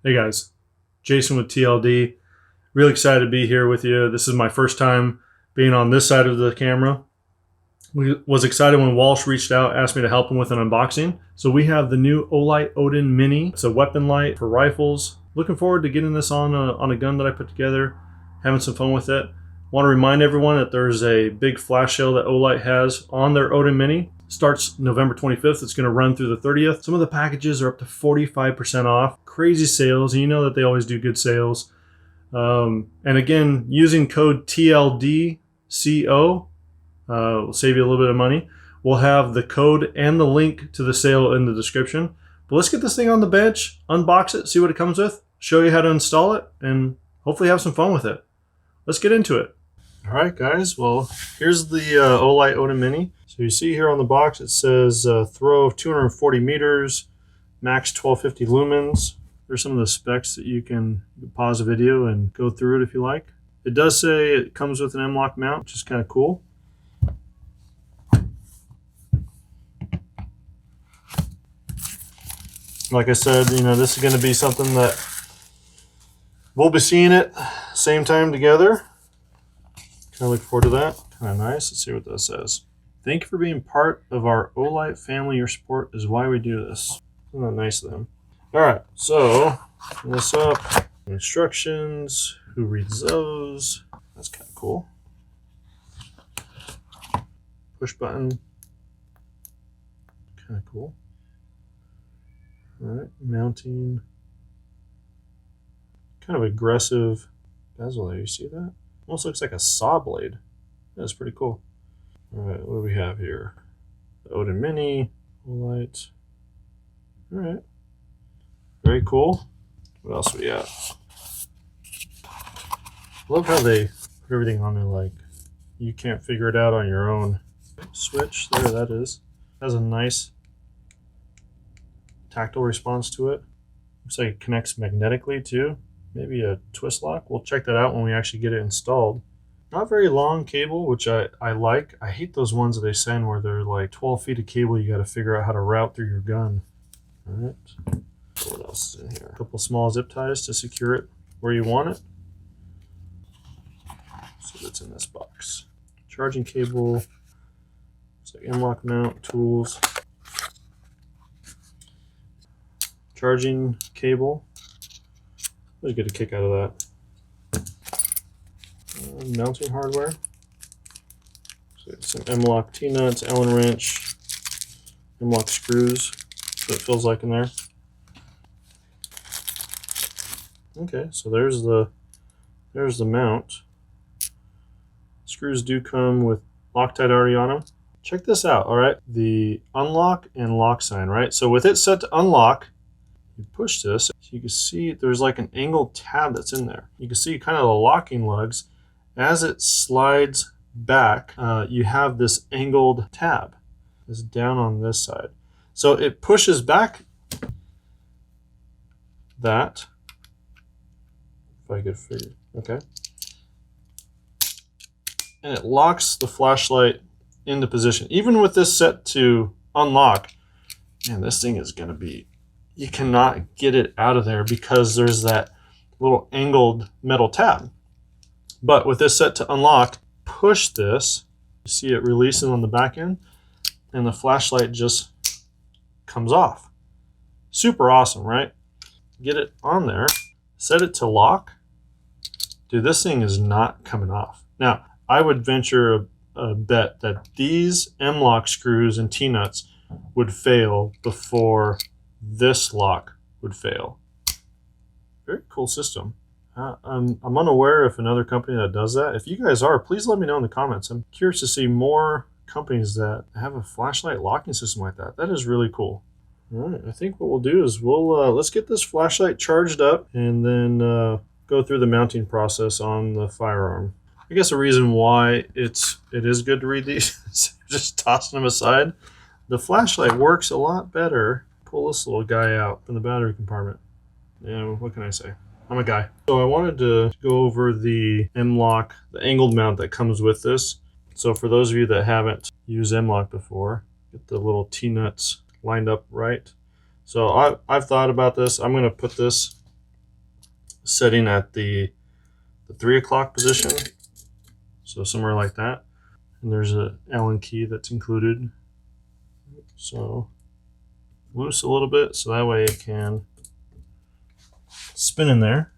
Hey guys, Jason with TLD. Really excited to be here with you. This is my first time being on this side of the camera. Was excited when Walsh reached out, asked me to help him with an unboxing. So we have the new Olight Odin Mini. It's a weapon light for rifles. Looking forward to getting this on a gun that I put together, having some fun with it. Want to remind everyone that there's a big flash sale that Olight has on their Odin Mini. Starts November 25th. It's going to run through the 30th. Some of the packages are up to 45% off. Crazy sales. You know that they always do good sales. And again, using code TLDCO will save you a little bit of money. We'll have the code and the link to the sale in the description. But let's get this thing on the bench, unbox it, see what it comes with, show you how to install it, and hopefully have some fun with it. Let's get into it. All right, guys. Well, here's the Olight Odin Mini. So you see here on the box, it says throw of 240 meters, max 1250 lumens. There's some of the specs that you can pause the video and go through it if you like. It does say it comes with an Mlok mount, which is kind of cool. Like I said, you know, this is going to be something that we'll be seeing it same time together. Kind of look forward to that. Kind of nice. Let's see what this says. Thank you for being part of our Olight family. Your support is why we do this. Isn't that nice of them? All right, so open this up. Instructions. Who reads those? That's kind of cool. Push button. Kind of cool. All right, mounting. Kind of aggressive bezel there. You see that? Almost looks like a saw blade. That's pretty cool. All right, what do we have here? The Odin Mini, Olight. All right, very cool. What else do we have? I love how they put everything on there like you can't figure it out on your own. Switch, there that is. Has a nice tactile response to it. Looks like it connects magnetically too. Maybe a twist lock. We'll check that out when we actually get it installed. Not very long cable, which I like. I hate those ones that they send where they're like 12 feet of cable you got to figure out how to route through your gun. All right. What else is in here? A couple small zip ties to secure it where you want it. So that's in this box. Charging cable. It's like Mlok mount, tools. Charging cable. I get a kick out of that. Mounting hardware. So some Mlok T-nuts, Allen wrench, Mlok screws. That's what it feels like in there. Okay, so there's the mount. Screws do come with Loctite already on them. Check this out, all right? The unlock and lock sign, right? So with it set to unlock, you push this, so you can see there's like an angled tab that's in there. You can see kind of the locking lugs. As it slides back, you have this angled tab. It's down on this side. So it pushes back that. If I could figure, okay. And it locks the flashlight into position. Even with this set to unlock, man, this thing is gonna be, you cannot get it out of there because there's that little angled metal tab. But with this set to unlock, push this, you see it releasing on the back end, and the flashlight just comes off. Super awesome, right? Get it on there, set it to lock. Dude, this thing is not coming off. Now, I would venture a bet that these Mlok screws and T-nuts would fail before this lock would fail. Very cool system. I'm unaware of another company that does that. If you guys are, please let me know in the comments. I'm curious to see more companies that have a flashlight locking system like that. That is really cool. All right, I think what we'll do is let's get this flashlight charged up and then go through the mounting process on the firearm. I guess the reason why it is good to read these is just tossing them aside. The flashlight works a lot better. Pull this little guy out from the battery compartment. Yeah, what can I say? I'm a guy. So I wanted to go over the Mlok, the angled mount that comes with this. So for those of you that haven't used Mlok before, get the little T-nuts lined up right. So I've thought about this. I'm going to put this setting at the 3 o'clock position. So somewhere like that. And there's a Allen key that's included. So loose a little bit so that way it can spin in there.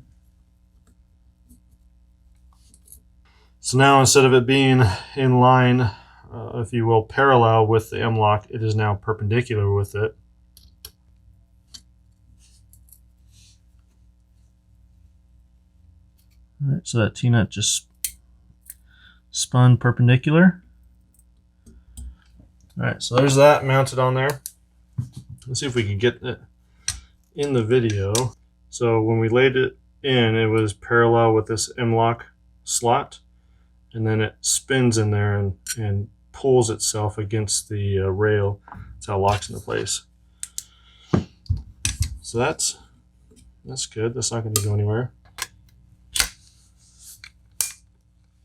So now instead of it being in line, if you will, parallel with the Mlok, it is now perpendicular with it. All right, so that T-nut just spun perpendicular. All right, so there's that mounted on there. Let's see if we can get it in the video. So when we laid it in, it was parallel with this Mlok slot, and then it spins in there and pulls itself against the rail. That's how it locks into place. So that's good. That's not going to go anywhere.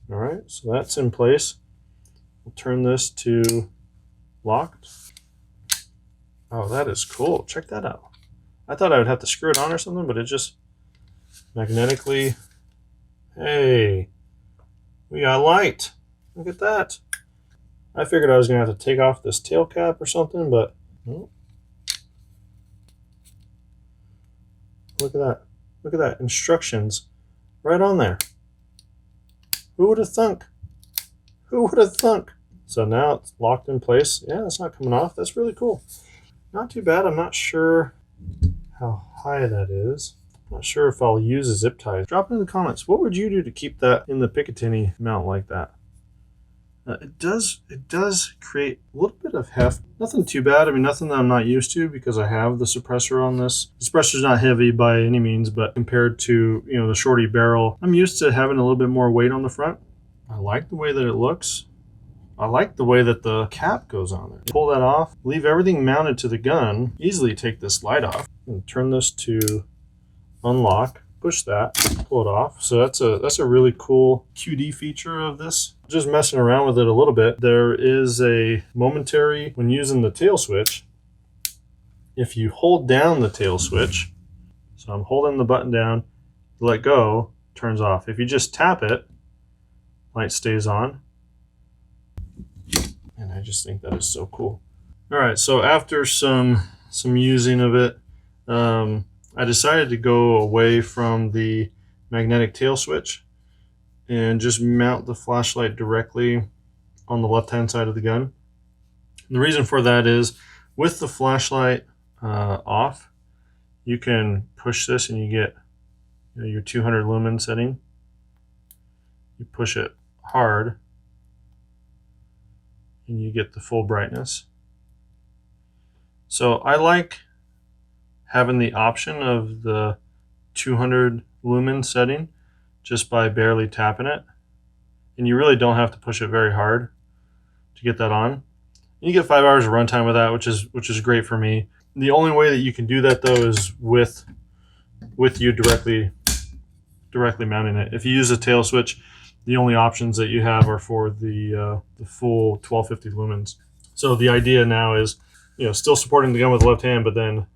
All right, so that's in place. We'll turn this to locked. Oh, that is cool. Check that out. I thought I would have to screw it on or something, but it just magnetically. Hey, we got light. Look at that. I figured I was going to have to take off this tail cap or something, but oh. Look at that. Look at that. Instructions right on there. Who would have thunk? Who would have thunk? So now it's locked in place. Yeah, it's not coming off. That's really cool. Not too bad. I'm not sure how high that is. Not sure if I'll use a zip tie. Drop it in the comments. What would you do to keep that in the Picatinny mount like that? It does create a little bit of heft. Nothing too bad. I mean, nothing that I'm not used to because I have the suppressor on this. The suppressor's not heavy by any means, but compared to, you know, the shorty barrel, I'm used to having a little bit more weight on the front. I like the way that it looks. I like the way that the cap goes on there. Pull that off, leave everything mounted to the gun, easily take this light off, and turn this to unlock. Push that, pull it off. So that's a really cool QD feature of this. Just messing around with it a little bit. There is a momentary, when using the tail switch, if you hold down the tail switch, so I'm holding the button down, let go, turns off. If you just tap it, light stays on. And I just think that is so cool. All right, so after some using of it, I decided to go away from the magnetic tail switch and just mount the flashlight directly on the left-hand side of the gun. And the reason for that is with the flashlight off, you can push this and you get, you know, your 200 lumen setting. You push it hard and you get the full brightness. So I like having the option of the 200 lumen setting just by barely tapping it. And you really don't have to push it very hard to get that on. You get 5 hours of runtime with that, which is great for me. The only way that you can do that though is with you directly mounting it. If you use a tail switch, the only options that you have are for the full 1250 lumens. So the idea now is, you know, still supporting the gun with the left hand, but then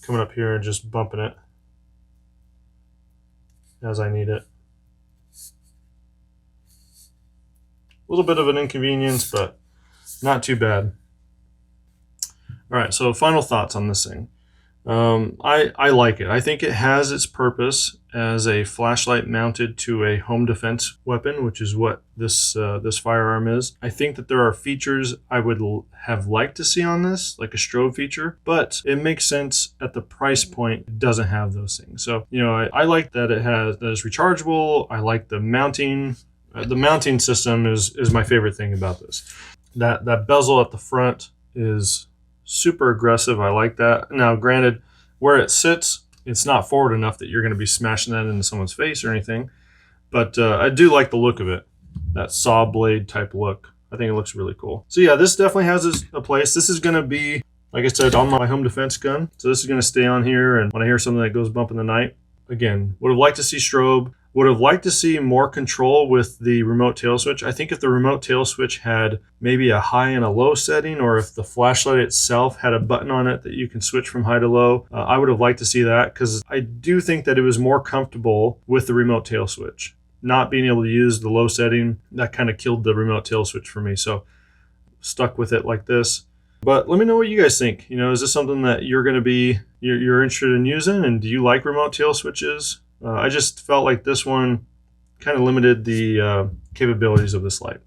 coming up here and just bumping it as I need it. A little bit of an inconvenience, but not too bad. All right, so final thoughts on this thing. I like it. I think it has its purpose as a flashlight mounted to a home defense weapon, which is what this firearm is. I think that there are features I would have liked to see on this, like a strobe feature, but it makes sense at the price point. It doesn't have those things. So, you know, I like that that it's rechargeable. I like the mounting. The mounting system is my favorite thing about this. That bezel at the front is super aggressive. I like that. Now, granted, where it sits, it's not forward enough that you're going to be smashing that into someone's face or anything. But I do like the look of it, that saw blade type look. I think it looks really cool. So yeah, this definitely has a place. This is going to be, like I said, on my home defense gun. So this is going to stay on here, and when I hear something that goes bump in the night, again, would have liked to see strobe. Would have liked to see more control with the remote tail switch. I think if the remote tail switch had maybe a high and a low setting, or if the flashlight itself had a button on it that you can switch from high to low, I would have liked to see that, because I do think that it was more comfortable with the remote tail switch. Not being able to use the low setting, that kind of killed the remote tail switch for me. So stuck with it like this. But let me know what you guys think. You know, is this something that you're going to be, you're interested in using? And do you like remote tail switches? I just felt like this one kind of limited the capabilities of this light.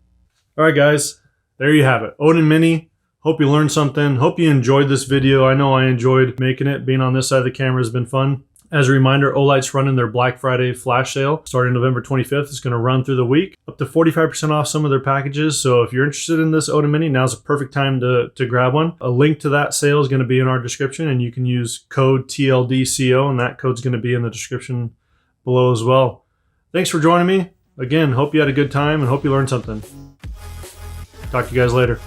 All right, guys, there you have it. Odin Mini. Hope you learned something. Hope you enjoyed this video. I know I enjoyed making it. Being on this side of the camera has been fun. As a reminder, Olight's running their Black Friday flash sale starting November 25th. It's going to run through the week, up to 45% off some of their packages. So if you're interested in this Odin Mini, now's a perfect time to grab one. A link to that sale is going to be in our description, and you can use code TLDCO, and that code's going to be in the description below as well. Thanks for joining me. Again, hope you had a good time and hope you learned something. Talk to you guys later.